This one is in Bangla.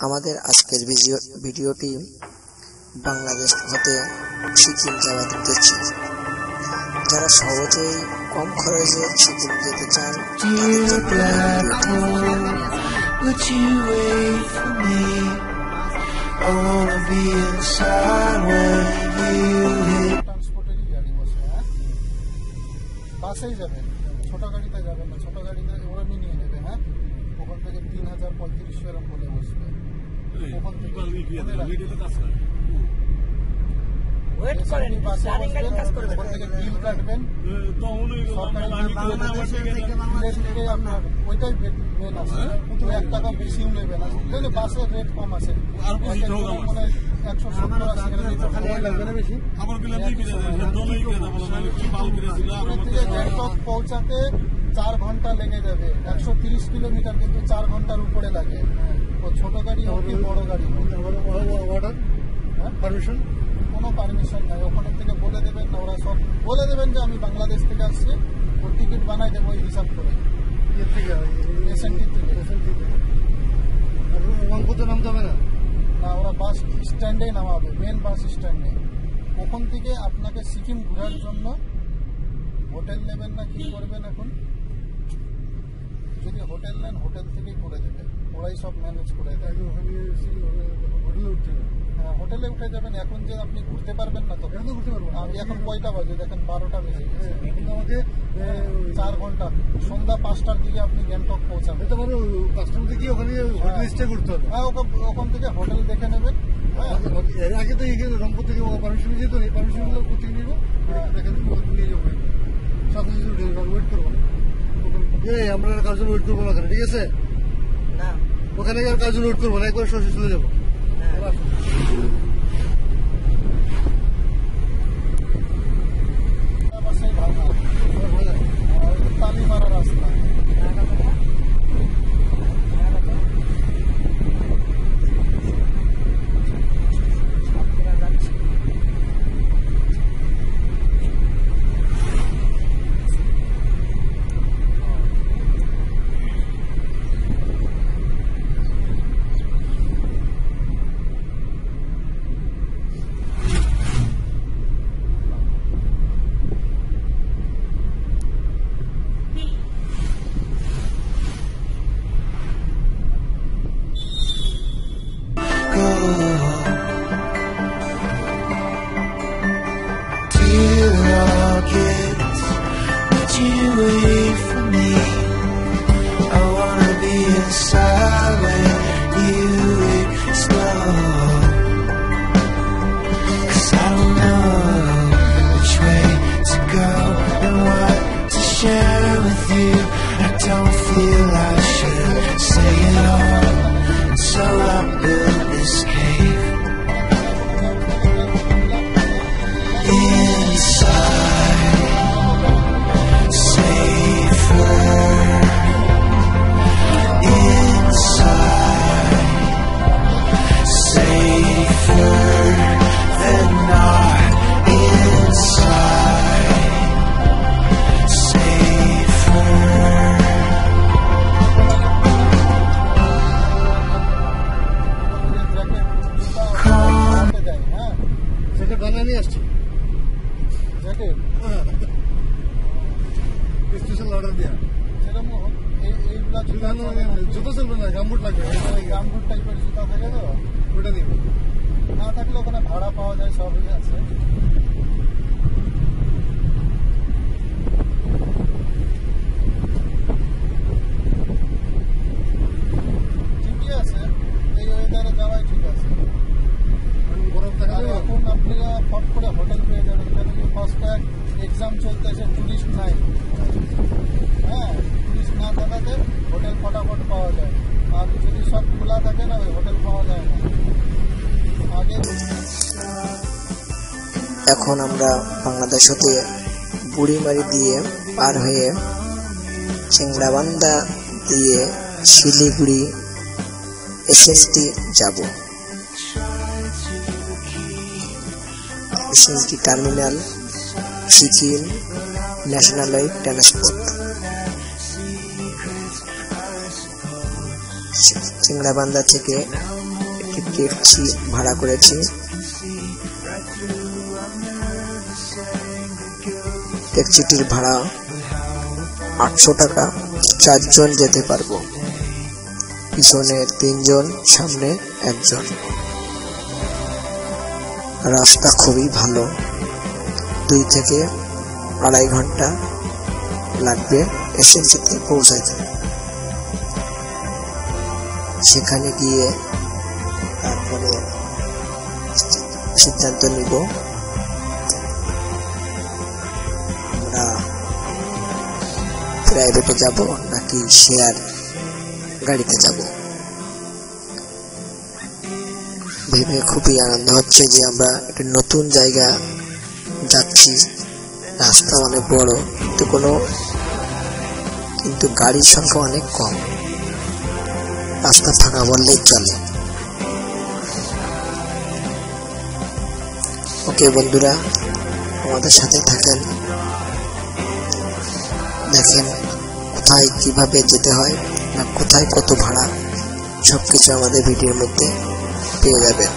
আমাদের আজকের ভিডিওটি বাংলাদেশ হতে সিকিম যাওয়ার উদ্দেশ্যে। যারা সহজেই কম খরচে সিকিম যেতে চান বাসেই যাবেন, ছোট গাড়িতে যাবেন না। ছোট গাড়িতে ওরা নিয়ে নেবে। হ্যাঁ, ওখান থেকে 3000-3500 এরকম বলে বসবে। ওখান থেকে বিল কাটবেন, ওইটাই মেন আছে। 1 টাকা বেশিও নেবে না, বাসের রেট কম আছে। 150 পৌঁছাতে 4 ঘন্টা লেগে যাবে। 130 কিলোমিটার, কিন্তু 4 ঘন্টার উপরে লাগে। ও ছোট গাড়ি হোক কি বড় গাড়ি হোক। পারমিশন কোনো পারমিশন নাই। ওখানে থেকে বলে দেবেন না, ওরা সব বলে দেবেন যে আমি বাংলাদেশ থেকে আসছি, ও টিকিট বানাই দেবো এই হিসাব করে। এসএনটি থেকে নামতে হবে না, ওরা বাস স্ট্যান্ডে নামাবে, মেন বাস স্ট্যান্ডে। ওখান থেকে আপনাকে সিকিম ঘোরার জন্য হোটেল নেবেন না কি করবেন। এখন যদি হোটেল নেন, হোটেল থেকেই করে দেবে, ওরাই সব ম্যানেজ করে দেয়। হ্যাঁ, হোটেলে উঠে যাবেন। এখন যে আপনি ঘুরতে পারবেন না, তো ঘুরতে পারবেন। আমি এখন কয়টা বাজে দেখেন, 12টা বেজে গেছে। আমাকে 4 ঘন্টা, সন্ধ্যা 5টার দিকে আপনি গ্যাংটক পৌঁছাবেন। কাস্টম থেকে ওখানে হোটেল স্টে করতে হবে। হ্যাঁ, ওখান থেকে হোটেল দেখে নেবেন। এর আগে তো রংপুর থেকে পারমিশন যেত, এই পারমিশন গুলো কোথায় নিব দেখে নিয়ে যাবো। সাথে ওয়েট করবো, আমরা কার জন্য ওয়েট করবো না, ঠিক আছে? না, ওখানে আর কার জন্য ওয়েট করবো না, একবার সরাসরি চলে যাবো। তালিমারা রাস্তা জুতো চলবে না, গামবুট লাগবে। গামবুট টাইপের জুতা থাকে তো, ওটা নিবে। না থাকলে ওখানে ভাড়া পাওয়া যায়, সবই আছে। ঠিকই আছে, এই ওয়েদারে যাওয়াই ঠিক আছে। গরম থাকে, এখন আপনি ফট করে হোটেল পেয়ে যাবেন। কেন কি ফার্স্ট এক্সাম চলতেছে, টুরিস্ট নাই। হ্যাঁ, টুরিস্ট না থাকাতে হোটেল ফটাফট পাওয়া যায়। আর যদি সব খোলা থাকে না, ওই হোটেল পাওয়া যায় না। এখন আমরা বাংলাদেশ হতে বুড়িমারি দিয়ে পার হয়ে চেংড়াবান্ধা দিয়ে শিলিগুড়ি এসএসটি যাব। SST terminal, Sikkim national transport. Changrabandha থেকে একটি ট্যাক্সি ভাড়া করেছি। ট্যাক্সিটির ভাড়া 800 টাকা। 4 জন যেতে পারবো, পিছনে 3 জন, সামনে 1 জন। রাস্তা খুবই ভালো, 2 থেকে 2.5 ঘন্টা লাগবে এসএনসিতে পৌঁছাইতে। সেখানে গিয়ে তারপরে সিদ্ধান্ত নিব আমরা প্রাইভেটে যাব নাকি শেয়ার গাড়িতে যাব। ভেবে খুবই আনন্দ হচ্ছে যে আমরা একটা নতুন জায়গা যাচ্ছি। রাস্তা অনেক বড়, কিন্তু গাড়ির সংখ্যা অনেক কম। রাস্তা ফাঁকা বললেই চলে। ওকে বন্ধুরা, আমাদের সাথে থাকেন, দেখেন কোথায় কিভাবে যেতে হয় না কোথায় কত ভাড়া, সবকিছু আমাদের ভিডিওর মধ্যে পেয়ে যাবেন।